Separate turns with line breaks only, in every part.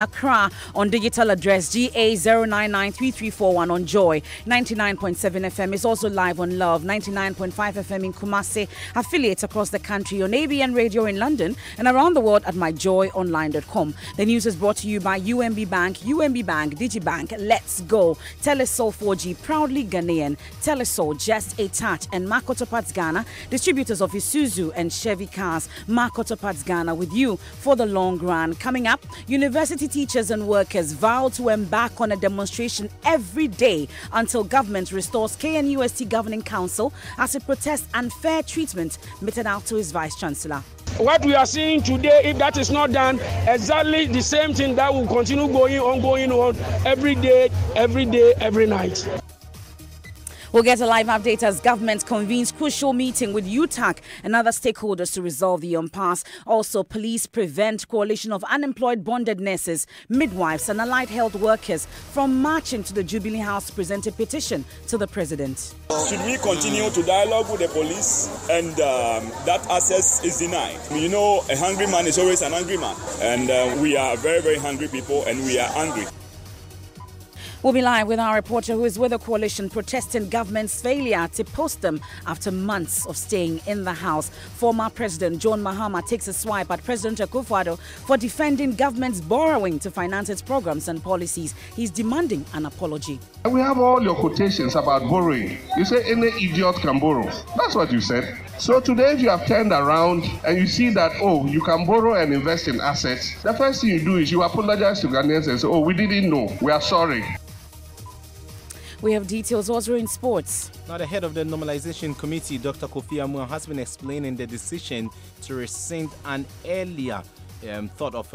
Accra on digital address GA0993341 on Joy 99.7 FM. Is also live on Love 99.5 FM in Kumasi. Affiliates across the country on ABN Radio in London and around the world at myjoyonline.com. The news is brought to you by UMB Bank, Digibank, Let's Go, Telesol 4G, proudly Ghanaian, Telesol, Just a Touch, and Makoto Parts Ghana, distributors of Isuzu and Chevy cars. Makoto Parts Ghana with you for the long run. Coming up, university teachers and workers vow to embark on a demonstration every day until government restores KNUST Governing Council as it protests unfair treatment meted out to his Vice Chancellor.
What we are seeing today, if that is not done, exactly the same thing that will continue going on every day, every night.
We'll get a live update as government convenes crucial meeting with UTAC and other stakeholders to resolve the impasse. Also, police prevent coalition of unemployed bonded nurses, midwives and allied health workers from marching to the Jubilee House to present a petition to the president.
Should we continue to dialogue with the police and that access is denied? You know, a hungry man is always an angry man. And we are very, very hungry people and we are angry.
We'll be live with our reporter who is with the coalition protesting government's failure to post them after months of staying in the House. Former President John Mahama takes a swipe at President Akufo-Addo for defending government's borrowing to finance its programs and policies. He's demanding an apology.
We have all your quotations about borrowing. You say any idiot can borrow. That's what you said. So today, if you have turned around and you see that, oh, you can borrow and invest in assets, the first thing you do is you apologize to Ghanaians and say, oh, we didn't know. We are sorry.
We have details also in sports.
Now, the head of the Normalization Committee, Dr. Kofi Amua, has been explaining the decision to rescind an earlier thought of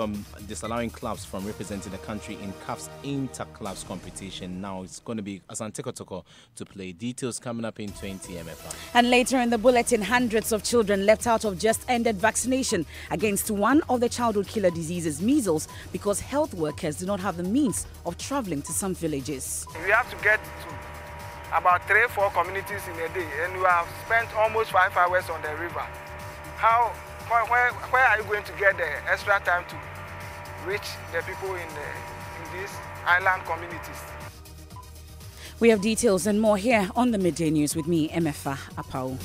disallowing clubs from representing the country in CAF's inter-clubs competition. Now it's going to be Asante Kotoko to play. Details coming up in 20 MFR.
And later in the bulletin, hundreds of children left out of just ended vaccination against one of the childhood killer diseases, measles, because health workers do not have the means of traveling to some villages.
We have to get to about 3-4 communities in a day, and we have spent almost 5 hours on the river. Where are you going to get the extra time to reach the people in these island communities?
We have details and more here on the Midday News with me, Emefa Apau.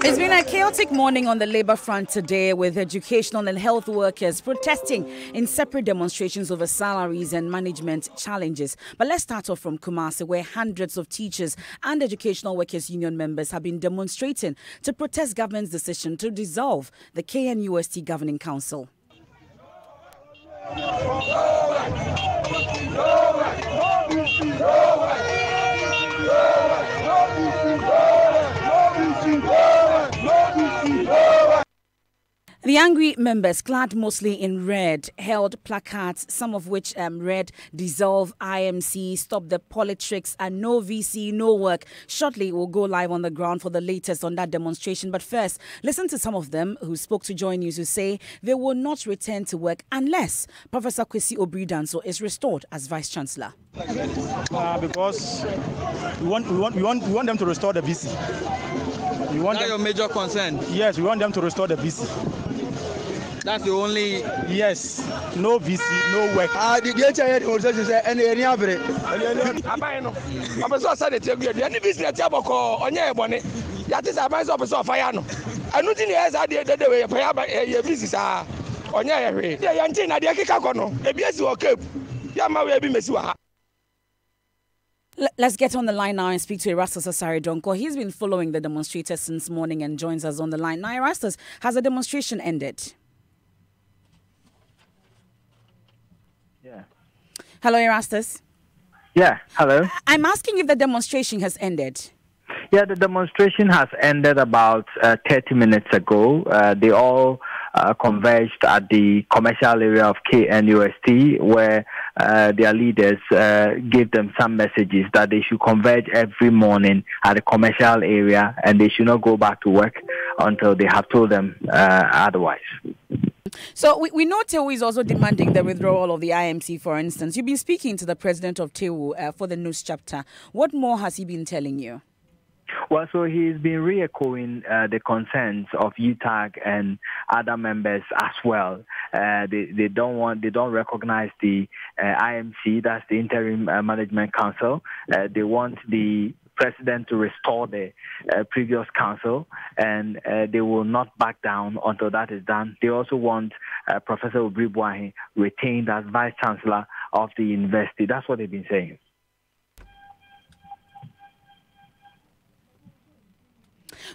It's been a chaotic morning on the labor front today, with educational and health workers protesting in separate demonstrations over salaries and management challenges. But let's start off from Kumasi, where hundreds of teachers and educational workers union members have been demonstrating to protest government's decision to dissolve the KNUST Governing Council. The angry members, clad mostly in red, held placards, some of which read, "Dissolve IMC, Stop the Politics, and No VC, No Work." Shortly, we'll go live on the ground for the latest on that demonstration. But first, listen to some of them who spoke to Joy News, who say they will not return to work unless Professor Kwesi Obri-Danso is restored as Vice Chancellor.
Because we want them to restore the VC.
That's your major concern?
Yes, we want them to restore the VC.
That's the only...
Yes, no VC, no work.
The GHI organization said, any average.
I'm sorry, any business, on your bonnet. That is a man's office of Fayano. I don't think he has the way a business on your area. The Yantina, the Kikakono, a BS or Cape. Yama will be Messua.
Let's get on the line now and speak to Erastus Asare Donko. He's been following the demonstrators since morning and joins us on the line. Now, Erastus, has the demonstration ended?
Yeah.
Hello, Erastus.
Yeah, hello.
I'm asking if the demonstration has ended.
Yeah, the demonstration has ended about 30 minutes ago. They all converged at the commercial area of KNUST, where their leaders gave them some messages that they should converge every morning at the commercial area and they should not go back to work until they have told them otherwise.
So we know TEWU is also demanding the withdrawal of the IMC, for instance. You've been speaking to the president of TEWU for the news chapter. What more has he been telling you?
Well, so he's been re-echoing the concerns of UTAG and other members as well. They don't recognize the IMC, that's the Interim Management Council. They want the president to restore the previous council, and they will not back down until that is done. They also want Professor Obiri Bwahi retained as Vice Chancellor of the university. That's what they've been saying.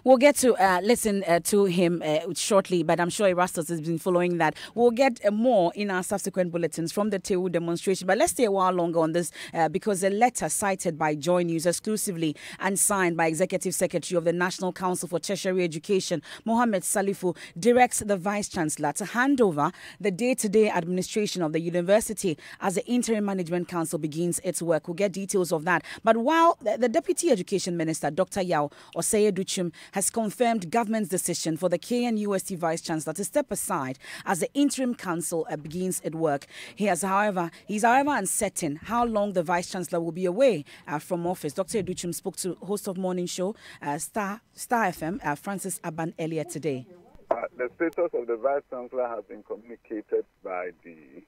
We'll get to listen to him shortly, but I'm sure Erastus has been following that. We'll get more in our subsequent bulletins from the TEWU demonstration. But let's stay a while longer on this because a letter cited by Joy News exclusively and signed by Executive Secretary of the National Council for Tertiary Education, Mohammed Salifu, directs the Vice Chancellor to hand over the day-to-day administration of the university as the Interim Management Council begins its work. We'll get details of that. But while the Deputy Education Minister, Dr. Yao Osei-Aduchim, has confirmed government's decision for the KNUST Vice Chancellor to step aside as the interim council begins its work. He's however uncertain how long the Vice Chancellor will be away from office. Dr. Aduchim spoke to host of Morning Show, Star FM, Francis Aban, earlier today.
The status of the Vice Chancellor has been communicated by the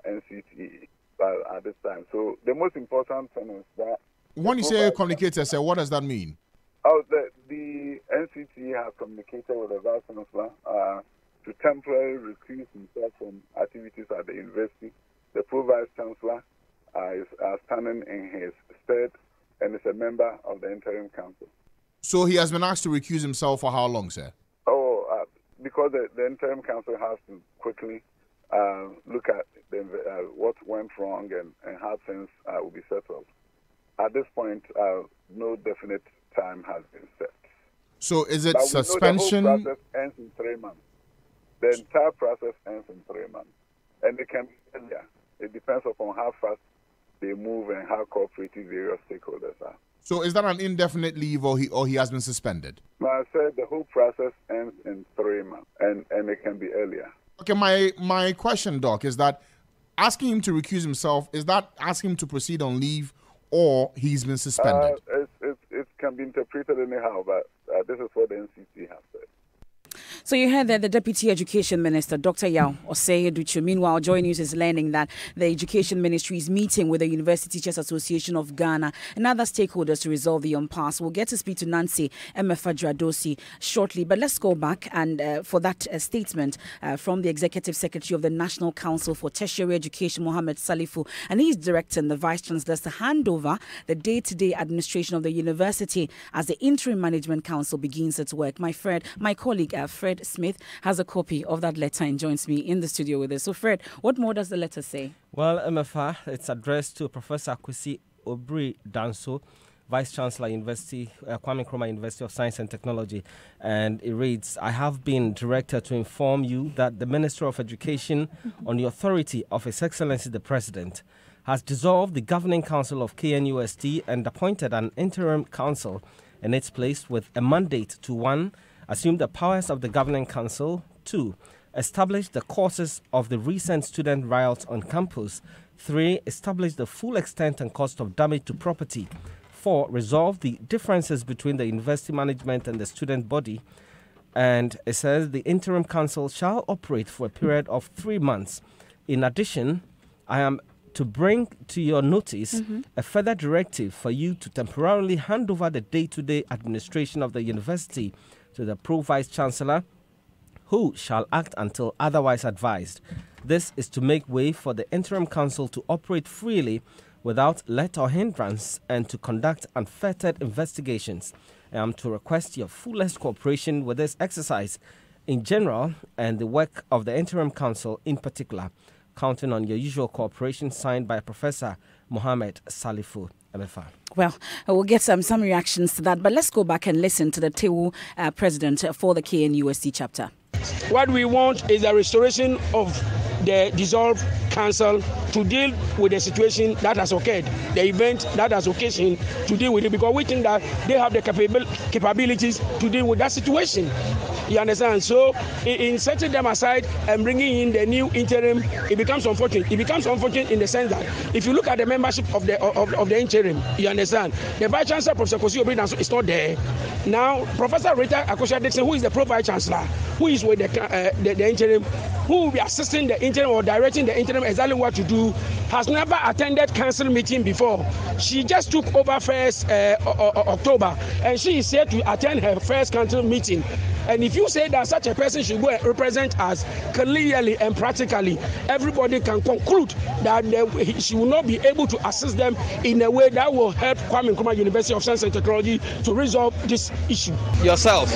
NCT at this time. So the most important thing is that...
When you say communicated, sir, what does that mean?
Oh, the NCT has communicated with the Vice Chancellor to temporarily recuse himself from activities at the university. The Pro-Vice Chancellor is standing in his stead and is a member of the Interim Council.
So he has been asked to recuse himself for how long, sir?
Because the Interim Council has to quickly look at what went wrong and how things will be settled. At this point, no definite time has been set.
So is it suspension?
The whole process ends in 3 months. The entire process ends in 3 months. And it can be earlier. It depends upon how fast they move and how cooperative various stakeholders are.
So is that an indefinite leave or he has been suspended?
I said the whole process ends in 3 months and it can be earlier.
Okay, my question, Doc, is that asking him to recuse himself, is that asking him to proceed on leave or he's been suspended?
It can be interpreted anyhow, but this is what the NCT has said.
So you heard that the Deputy Education Minister, Dr. Yao Osei-Aduchim. Meanwhile, Joy News is learning that the Education Ministry is meeting with the University Teachers Association of Ghana and other stakeholders to resolve the impasse. We'll get to speak to Nancy Emefa-Dradosi shortly, but let's go back and for that statement from the Executive Secretary of the National Council for Tertiary Education, Mohammed Salifu, and he's directing the Vice Chancellors to hand over the day-to-day administration of the university as the Interim Management Council begins its work. My colleague, Fred Smith, has a copy of that letter and joins me in the studio with us. So, Fred, what more does the letter say?
Well, MFA, it's addressed to Professor Kwesi Obiri Danso, Vice Chancellor, University, Kwame Nkrumah University of Science and Technology. And it reads, I have been directed to inform you that the Minister of Education, on the authority of His Excellency the President, has dissolved the Governing Council of KNUST and appointed an interim council in its place with a mandate to 1. Assume the powers of the Governing Council. 2. Establish the causes of the recent student riots on campus. 3. Establish the full extent and cost of damage to property. 4. Resolve the differences between the university management and the student body. And it says the interim council shall operate for a period of 3 months. In addition, I am to bring to your notice a further directive for you to temporarily hand over the day-to-day administration of the university to the Pro-Vice Chancellor, who shall act until otherwise advised. This is to make way for the Interim Council to operate freely without let or hindrance and to conduct unfettered investigations. I am to request your fullest cooperation with this exercise in general and the work of the Interim Council in particular, counting on your usual cooperation, signed by Professor Mohammed Salifu, MFA.
Well, we'll get some reactions to that, but let's go back and listen to the TEWU president for the KNUST chapter.
What we want is the restoration of the dissolved council to deal with the situation that has occurred, the event that has occasioned to deal with it, because we think that they have the capabilities to deal with that situation. You understand? So in setting them aside and bringing in the new interim, it becomes unfortunate. It becomes unfortunate in the sense that if you look at the membership of the interim, you understand, the Vice Chancellor, Professor Kwesi Obiri-Danso, is not there. Now, Professor Rita Akosua-Dickson, who is the Pro-Vice Chancellor, who is with the interim, who will be assisting the interim or directing the interim exactly what to do, has never attended council meeting before. She just took over 1st October, and she is here to attend her first council meeting. And if you say that such a person should go and represent us clearly and practically, everybody can conclude that she will not be able to assist them in a way that will help Kwame Nkrumah University of Science and Technology to resolve this issue.
Yourself,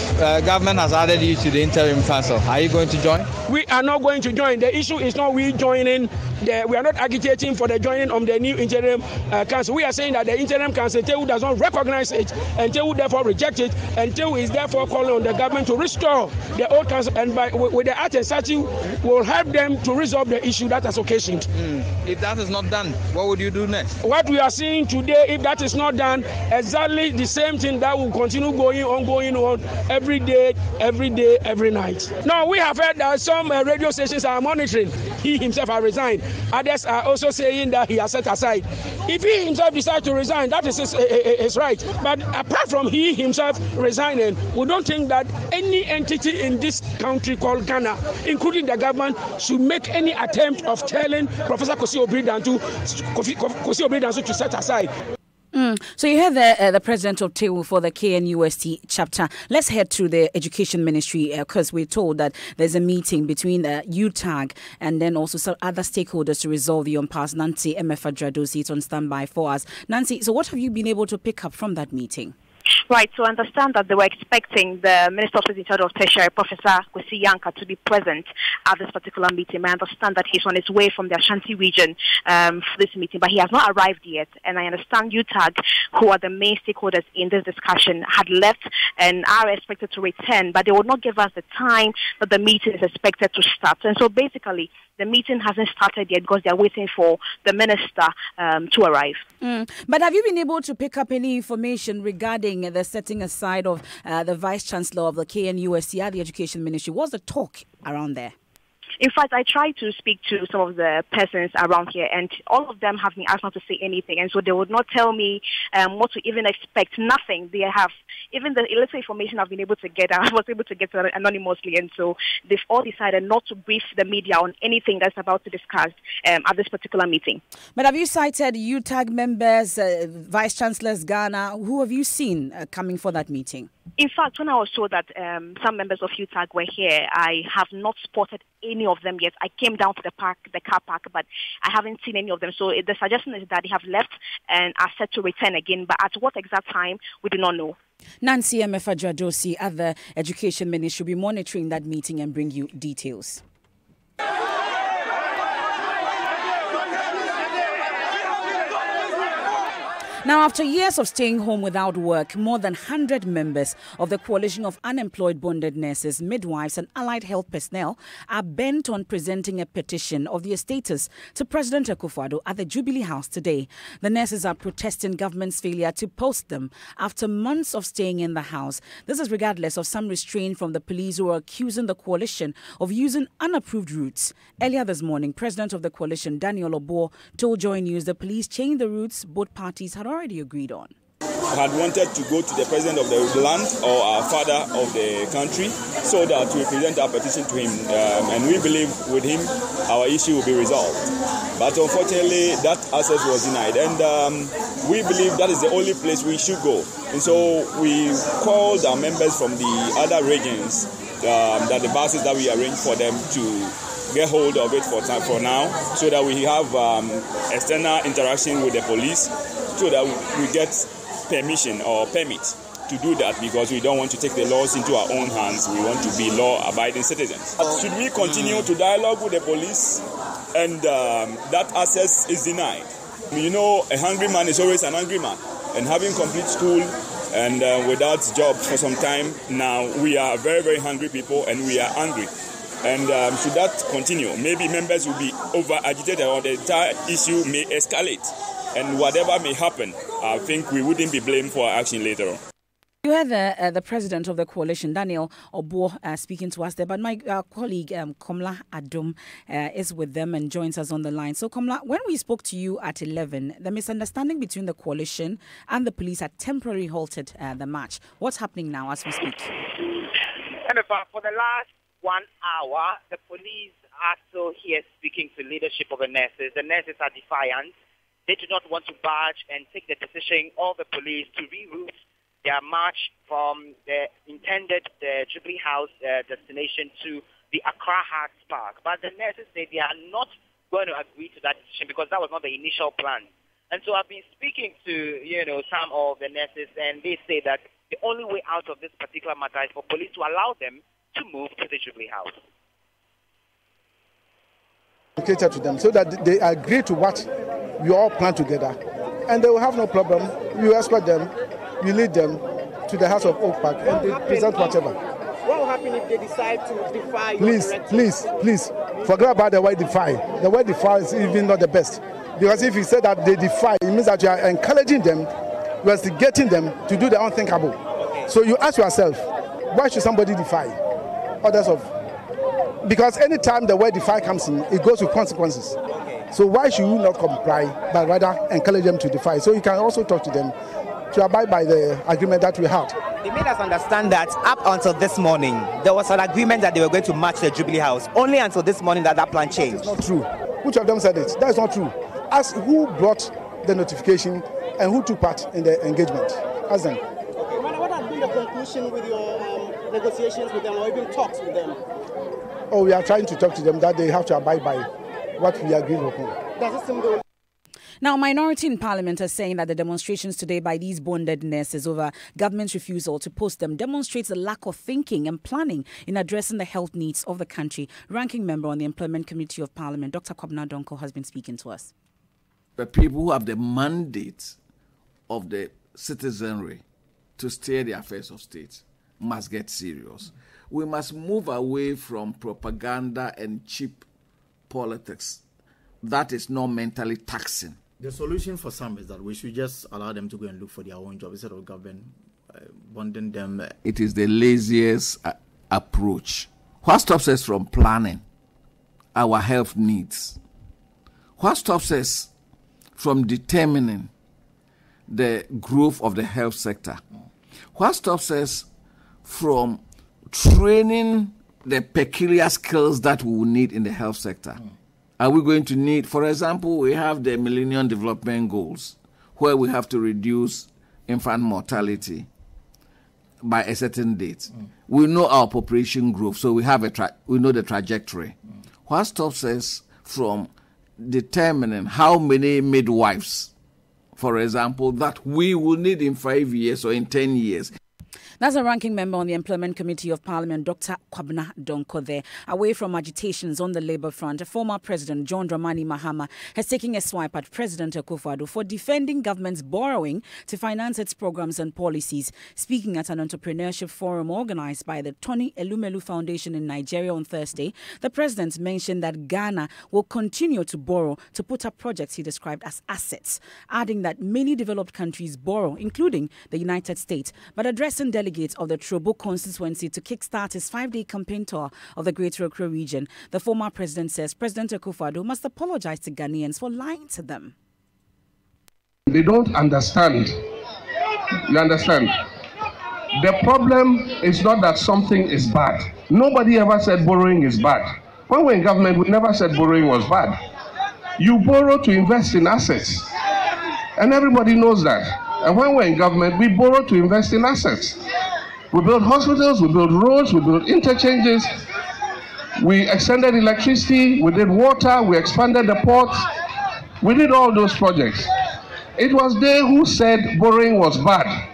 government has added you to the interim council. Are you going to join?
We are not going to join. The issue is not we joining. We are not agitating for the joining of the new interim council. We are saying that the interim council, TEU does not recognize it, and TEU therefore reject it, and TEU is therefore calling on the government to restore the old council, and with the art and statute will help them to resolve the issue that has occasioned.
If that is not done, what would you do next?
What we are seeing today, if that is not done, exactly the same thing that will continue going on every day, every night. Now, we have heard that some radio stations are monitoring. He himself has resigned. Others are also saying that he has set aside. If he himself decides to resign, that is his right. But apart from he himself resigning, we don't think that any entity in this country called Ghana, including the government, should make any attempt of telling Professor Kwesi Obiri-Danso to set aside.
So you heard the president of TEU for the KNUST chapter. Let's head to the Education Ministry because we're told that there's a meeting between the UTAG and then also some other stakeholders to resolve the impasse. Nancy Emefa-Dradosey is on standby for us. Nancy, so what have you been able to pick up from that meeting?
Right, so I understand that they were expecting the Minister of State in charge of Tertiary, Professor Kwesi Yankah, to be present at this particular meeting. I understand that he's on his way from the Ashanti region for this meeting, but he has not arrived yet. And I understand UTAG, who are the main stakeholders in this discussion, had left and are expected to return, but they would not give us the time that the meeting is expected to start. And so basically, the meeting hasn't started yet because they're waiting for the minister to arrive.
But have you been able to pick up any information regarding the setting aside of the Vice Chancellor of the KNUST at the Education Ministry? What's the talk around there?
In fact, I tried to speak to some of the persons around here, and all of them have been asked not to say anything, and so they would not tell me what to even expect. Nothing. They have, even the little information I've been able to get, I was able to get anonymously, and so they've all decided not to brief the media on anything that's about to discuss at this particular meeting.
But have you cited UTAG members, Vice Chancellors Ghana? Who have you seen coming for that meeting?
In fact, when I was told that some members of UTAG were here, I have not spotted any of them yet. I came down to the car park, but I haven't seen any of them. So the suggestion is that they have left and are set to return again. But at what exact time, we do not know.
Nancy Emefa-Dradosey at the Education Ministry will be monitoring that meeting and bring you details. Now, after years of staying home without work, more than 100 members of the Coalition of Unemployed Bonded Nurses, Midwives and Allied Health Personnel are bent on presenting a petition of their status to President Akufo-Addo at the Jubilee House today. The nurses are protesting government's failure to post them after months of staying in the house. This is regardless of some restraint from the police who are accusing the coalition of using unapproved routes. Earlier this morning, President of the coalition, Daniel Obour, told Joy News the police changed the routes both parties had already agreed on.
Had wanted to go to the president of the land or our father of the country so that we present our petition to him, and we believe with him our issue will be resolved. But unfortunately that access was denied, and we believe that is the only place we should go. And so we called our members from the other regions, that the buses that we arranged for them to get hold of it for now, so that we have external interaction with the police, so that we get permission or permit to do that, because we don't want to take the laws into our own hands. We want to be law-abiding citizens. Should we continue to dialogue with the police and that access is denied? You know, a hungry man is always an angry man, and having complete school and without job for some time now, we are very, very hungry people and we are angry. And should that continue, maybe members will be over-agitated or the entire issue may escalate. And whatever may happen, I think we wouldn't be blamed for our action later on.
You heard the president of the coalition, Daniel Obo, speaking to us there. But my colleague, Komla Adom, is with them and joins us on the line. So, Komla, when we spoke to you at 11, the misunderstanding between the coalition and the police had temporarily halted the march. What's happening now as we speak?
For the last 1 hour, the police are still here speaking to leadership of the nurses. The nurses are defiant. They do not want to barge and take the decision of the police to reroute their march from the intended Jubilee House destination to the Accra Hearts Park. But the nurses say they are not going to agree to that decision because that was not the initial plan. And so I've been speaking to, some of the nurses, and they say that the only way out of this particular matter is for police to allow them to move to the Jubilee House.
Cater to them so that they agree to what we all plan together. And they will have no problem. You escort them. You lead them to the House of Oak Park and they present whatever.
What will happen if they decide to defy?
Please, forget about the word defy. The word defy is even not the best. Because if you say that they defy, it means that you are encouraging them, you are instigating them to do the unthinkable. So you ask yourself, why should somebody defy others of? Because any time the word defy comes in, it goes with consequences. So why should you not comply, but rather encourage them to defy? So you can also talk to them to abide by the agreement that we had.
They made us understand that up until this morning, there was an agreement that they were going to march the Jubilee House. Only until this morning that plan changed.
It's not true. Which of them said it? That is not true. Ask who brought the notification and who took part in the engagement. Ask them.
Okay, what has been the conclusion with your negotiations with them or even talks with them?
Oh, we are trying to talk to them that they have to abide by what we agreed upon.
Does it seem good?
Now, minority in parliament are saying that the demonstrations today by these bonded nurses over government's refusal to post them demonstrates a lack of thinking and planning in addressing the health needs of the country. Ranking member on the Employment Committee of Parliament, Dr. Kwabena Donkor, has been speaking to us.
The people who have the mandate of the citizenry to steer the affairs of state must get serious. We must move away from propaganda and cheap politics. That is not mentally taxing.
The solution for some is that we should just allow them to go and look for their own job instead of government bonding them.
It is the laziest approach. What stops us from planning our health needs? What stops us from determining the growth of the health sector? What stops us from training the peculiar skills that we will need in the health sector? Are we going to need, for example, we have the Millennium Development Goals, where we have to reduce infant mortality by a certain date. We know our population growth, so we have we know the trajectory. What stops us from determining how many midwives, for example, that we will need in 5 years or in 10 years?
That's a ranking member on the Employment Committee of Parliament, Dr. Kwabena Donkor there. Away from agitations on the Labour front, former President John Dramani Mahama has taken a swipe at President Akufo-Addo for defending government's borrowing to finance its programs and policies. Speaking at an entrepreneurship forum organised by the Tony Elumelu Foundation in Nigeria on Thursday, the president mentioned that Ghana will continue to borrow to put up projects he described as assets, adding that many developed countries borrow, including the United States, but addressing delegates of the Trobo constituency to kickstart his 5-day campaign tour of the Greater Accra region. The former president says President Akufo-Addo must apologize to Ghanaians for lying to them.
They don't understand. You understand? The problem is not that something is bad. Nobody ever said borrowing is bad. When we were in government, we never said borrowing was bad. You borrow to invest in assets. And everybody knows that. And when we're in government, we borrow to invest in assets. We build hospitals, we build roads, we build interchanges. We extended electricity, we did water, we expanded the ports. We did all those projects. It was they who said borrowing was bad.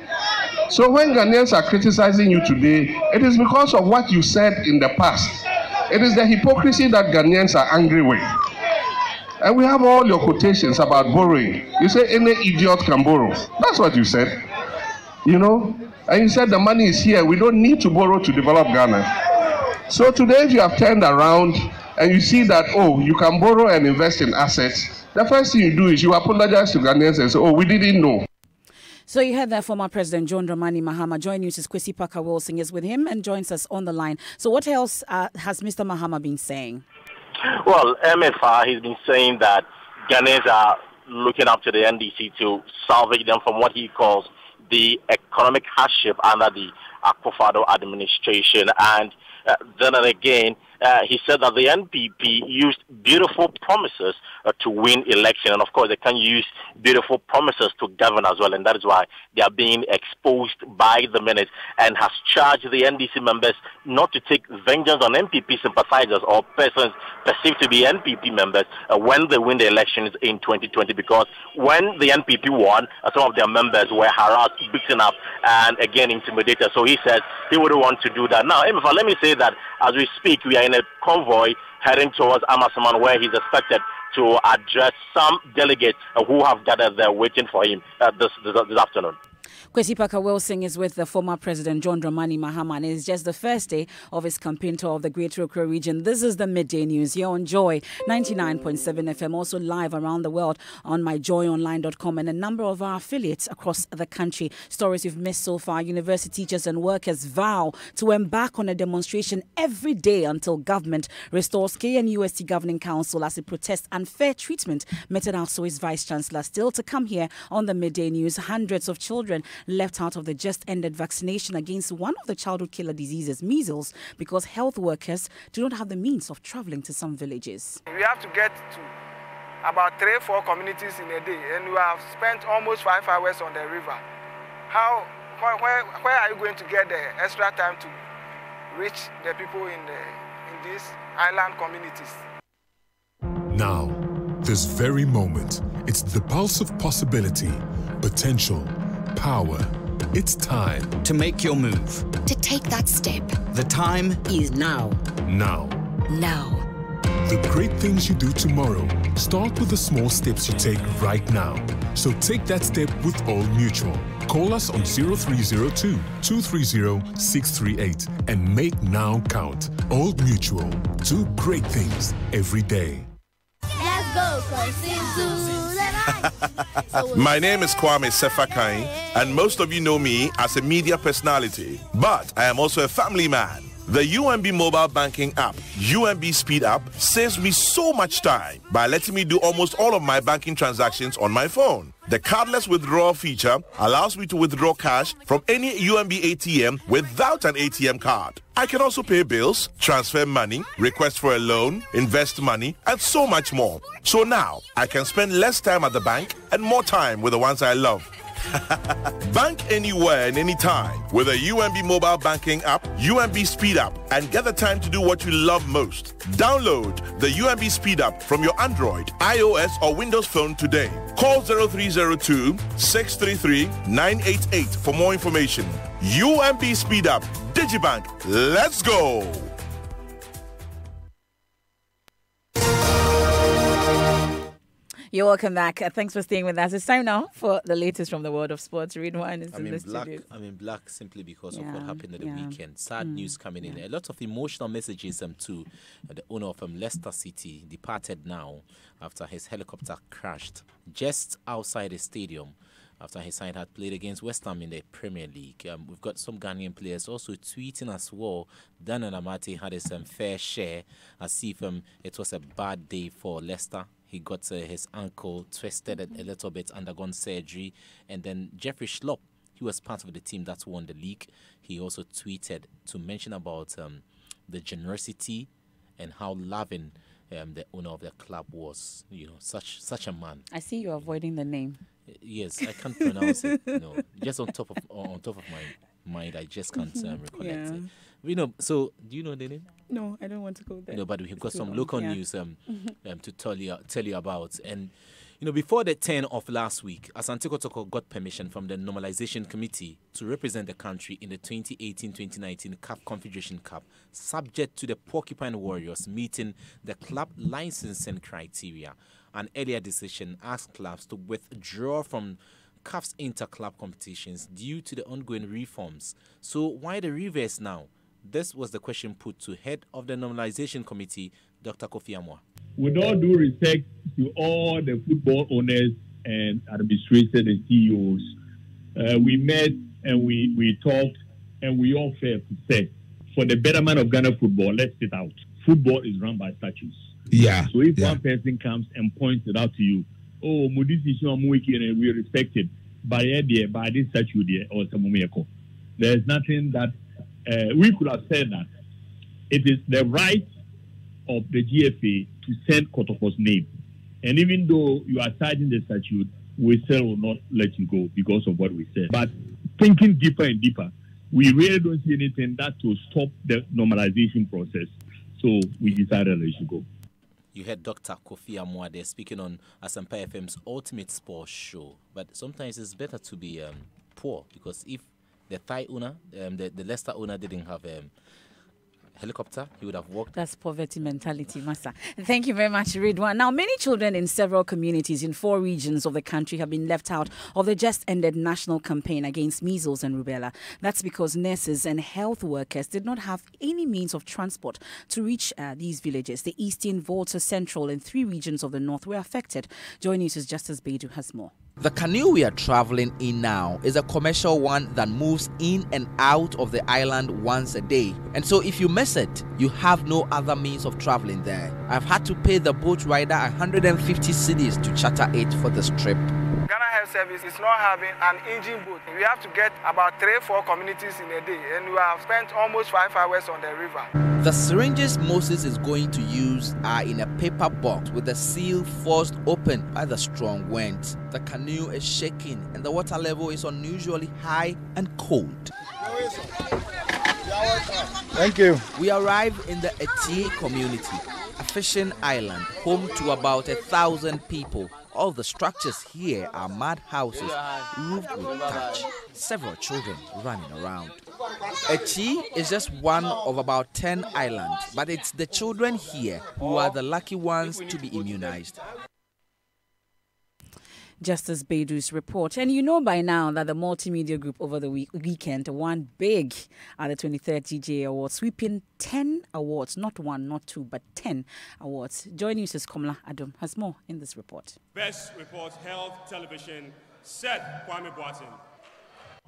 So when Ghanaians are criticizing you today, it is because of what you said in the past. It is the hypocrisy that Ghanaians are angry with. And we have all your quotations about borrowing. You say any idiot can borrow. That's what you said. You know? And you said the money is here. We don't need to borrow to develop Ghana. So today, if you have turned around and you see that, oh, you can borrow and invest in assets, the first thing you do is you apologize to Ghanaians and say, oh, we didn't know.
So you heard that former President John Dramani Mahama. Join News' Kwesi Parker Wilson is with him and joins us on the line. So what else has Mr. Mahama been saying?
Well, MFR, he's been saying that Ghanaians are looking up to the NDC to salvage them from what he calls the economic hardship under the Akufo-Addo administration. And then again, he said that the NPP used beautiful promises to win election. And of course, they can use beautiful promises to govern as well. And that is why they are being exposed by the minute, and has charged the NDC members not to take vengeance on NPP sympathizers or persons perceived to be NPP members when they win the elections in 2020. Because when the NPP won, some of their members were harassed, beaten up, and again intimidated. So he says he wouldn't want to do that. Now, let me say that as we speak, we are in a convoy heading towards Amasaman, where he's expected to address some delegates who have gathered there waiting for him this afternoon.
Kwesi Parker Wilson is with the former President John Dramani Mahama, and it's just the first day of his campaign tour of the Greater Accra region. This is the Midday News here on Joy 99.7 FM, also live around the world on myjoyonline.com and a number of our affiliates across the country. Stories you've missed so far: university teachers and workers vow to embark on a demonstration every day until government restores KNUST Governing Council as it protests unfair treatment meted out to its Vice Chancellor. Still to come here on the Midday News, hundreds of children left out of the just-ended vaccination against one of the childhood killer diseases, measles, because health workers do not have the means of traveling to some villages.
We have to get to about 3-4 communities in a day, and we have spent almost 5 hours on the river. Where are you going to get the extra time to reach the people in these island communities?
Now, this very moment, it's the pulse of possibility, potential, power. It's time
to make your move.
To take that step.
The time
is now.
Now.
Now.
The great things you do tomorrow start with the small steps you take right now. So take that step with Old Mutual. Call us on 0302-230-638 and make now count. Old Mutual. Do great things every day.
Let's go,
My name is Kwame Sefakai, and most of you know me as a media personality, but I am also a family man. The UMB mobile banking app, UMB Speed App, saves me so much time by letting me do almost all of my banking transactions on my phone. The cardless withdrawal feature allows me to withdraw cash from any UMB ATM without an ATM card. I can also pay bills, transfer money, request for a loan, invest money, and so much more. So now, I can spend less time at the bank and more time with the ones I love. Bank anywhere and anytime with a UMB mobile banking app, UMB Speed App, and get the time to do what you love most. Download the UMB Speed App from your Android, iOS, or Windows phone today. Call 0302-633-988 for more information. UMB Speed App, Digibank, let's go!
You're welcome back. Thanks for staying with us. It's time now for the latest from the world of sports. Ridwan is in the studio.
I'm in black simply because of what happened at the weekend. Sad news coming in. A lot of emotional messages to the owner of Leicester City, departed now after his helicopter crashed just outside the stadium after his side had played against West Ham in the Premier League. We've got some Ghanaian players also tweeting as well. Dan Amati had his fair share, as if it was a bad day for Leicester. He got his ankle twisted a little bit, undergone surgery. And then Jeffrey Schlupp, he was part of the team that won the league. He also tweeted to mention about the generosity and how loving the owner of the club was. You know, such a man.
I see you're avoiding the name.
Yes, I can't pronounce it. No, just on top of my mind, I just can't recollect it. You know, so do you know the name?
No, I don't want to go there.
No, but we've got some local news to tell you about. And you know, before the turn of last week, Asante Kotoko got permission from the Normalization Committee to represent the country in the 2018-2019 CAF Confederation Cup, subject to the Porcupine Warriors meeting the club licensing criteria. An earlier decision asked clubs to withdraw from CAF's inter-club competitions due to the ongoing reforms. So why the reverse now? This was the question put to head of the Normalization Committee, Dr. Kofi Amoah.
With all due respect to all the football owners and administrators and CEOs, we met and we talked and we all felt to say, for the betterment of Ghana football, let's sit out. Football is run by statutes.
Yeah.
So if one person comes and points it out to you, oh, this is not wicked and we respect it, by this statute there or some there's nothing that we could have said that it is the right of the GFA to send Kotoko's name. And even though you are citing the statute, we still will not let you go because of what we said. But thinking deeper and deeper, we really don't see anything that will stop the normalization process. So we decided to let you go.
You heard Dr. Kofi Amoah there speaking on Asampa FM's Ultimate Sports Show. But sometimes it's better to be poor, because if the Thai owner, the Leicester owner didn't have helicopter, he would have walked.
That's poverty mentality, Masa. Thank you very much, Ridwan. Now, many children in several communities in 4 regions of the country have been left out of the just-ended national campaign against measles and rubella. That's because nurses and health workers did not have any means of transport to reach these villages. The Eastern, Volta, Central, and 3 regions of the North were affected. Joy News' Justice Beidou has more.
The canoe we are traveling in now is a commercial one that moves in and out of the island once a day. And so if you miss it, you have no other means of traveling there. I've had to pay the boat rider 150 cedis to charter it for this trip.
Ghana Health Service is not having an engine boat. We have to get about 3-4 communities in a day, and we have spent almost 5 hours on the river.
The syringes Moses is going to use are in a paper box with the seal forced open by the strong wind. The canoe is shaking and the water level is unusually high and cold.
Thank you.
We arrive in the Eti community, a fishing island home to about 1,000 people. All the structures here are mud houses roofed with thatch. Several children running around. Eti is just one of about 10 islands, but it's the children here who are the lucky ones to be immunized.
Justice Beidou's report. And you know by now that the Multimedia Group over the weekend won big at the 23rd GJA Awards, sweeping 10 awards, not 1, not 2, but 10 awards. Joy News' Komla Adom has more in this report.
Best Report Health Television, Seth Kwame Boateng.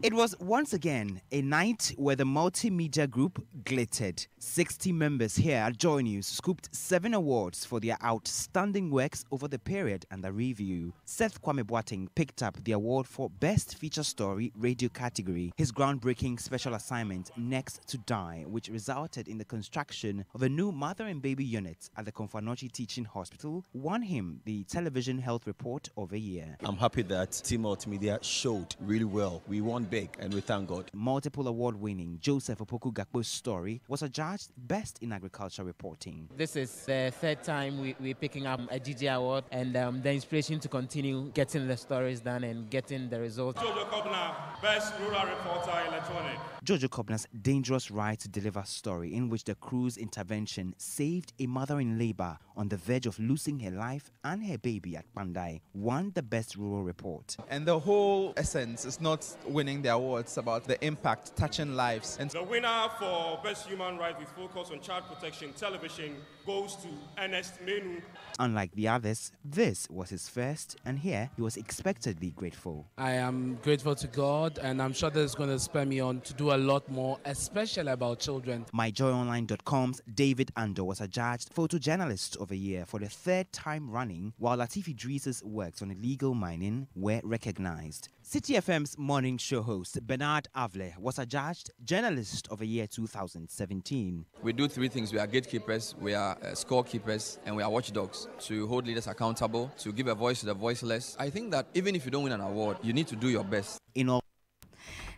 It was once again a night where the Multimedia Group glittered. 60 members here at Joy News scooped 7 awards for their outstanding works over the period under review. Seth Kwame Boateng picked up the award for Best Feature Story Radio category. His groundbreaking special assignment, Next to Die, which resulted in the construction of a new mother and baby unit at the Komfanochi Teaching Hospital, won him the Television Health Report of the Year.
I'm happy that Team Multimedia showed really well. We won big and we thank God.
Multiple award-winning Joseph Opoku Gakpo's story was adjudged Best in Agriculture Reporting.
This is the 3rd time we're picking up a GJ award, and the inspiration to continue getting the stories done and getting the results.
Jojo Kobna, Best Rural Reporter Electronic.
Jojo Kobna's dangerous ride to deliver story, in which the crew's intervention saved a mother in labor on the verge of losing her life and her baby at Pandai, won the Best Rural Report.
And the whole essence is not winning the award, it's about the impact, touching lives.
And the winner for Best Human Rights with Focus on Child Protection Television goes to Ernest Menu.
Unlike the others, this was his first, and here he was expectedly grateful.
I am grateful to God, and I'm sure that it's going to spur me on to do a lot more, especially about children.
MyJoyOnline.com's David Ando was adjudged Photojournalist of the Year for the 3rd time running, while Latif Idris's works on illegal mining were recognized. City FM's morning show host Bernard Avle was adjudged Journalist of the Year 2017.
We do 3 things. We are gatekeepers, we are scorekeepers, and we are watchdogs, to hold leaders accountable, to give a voice to the voiceless. I think that even if you don't win an award, you need to do your best.
In all.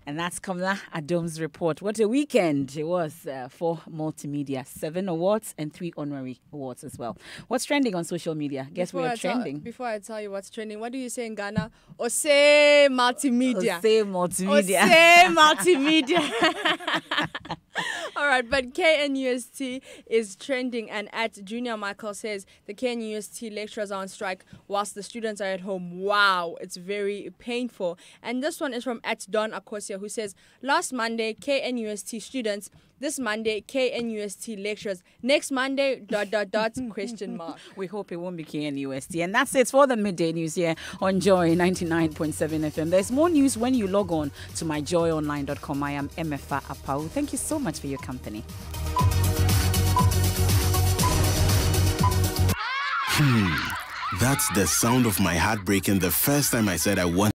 And that's Komla Adom's report. What a weekend it was for Multimedia. 7 awards and 3 honorary awards as well. What's trending on social media? Guess we are trending.
Before I tell you what's trending, what do you say in Ghana? Ose Multimedia.
Ose Multimedia.
Ose Multimedia. All right, but KNUST is trending, and at Junior Michael says the KNUST lecturers are on strike whilst the students are at home. Wow, it's very painful. And this one is from at Don Akosia, who says, last Monday, KNUST students, this Monday, KNUST lecturers, next Monday, ... question mark.
We hope it won't be KNUST. And that's it for the midday news here on Joy 99.7 FM. There's more news when you log on to myjoyonline.com. I am Emefa Apau. Thank you so much for your company.
That's the sound of my heart breaking the first time I said I want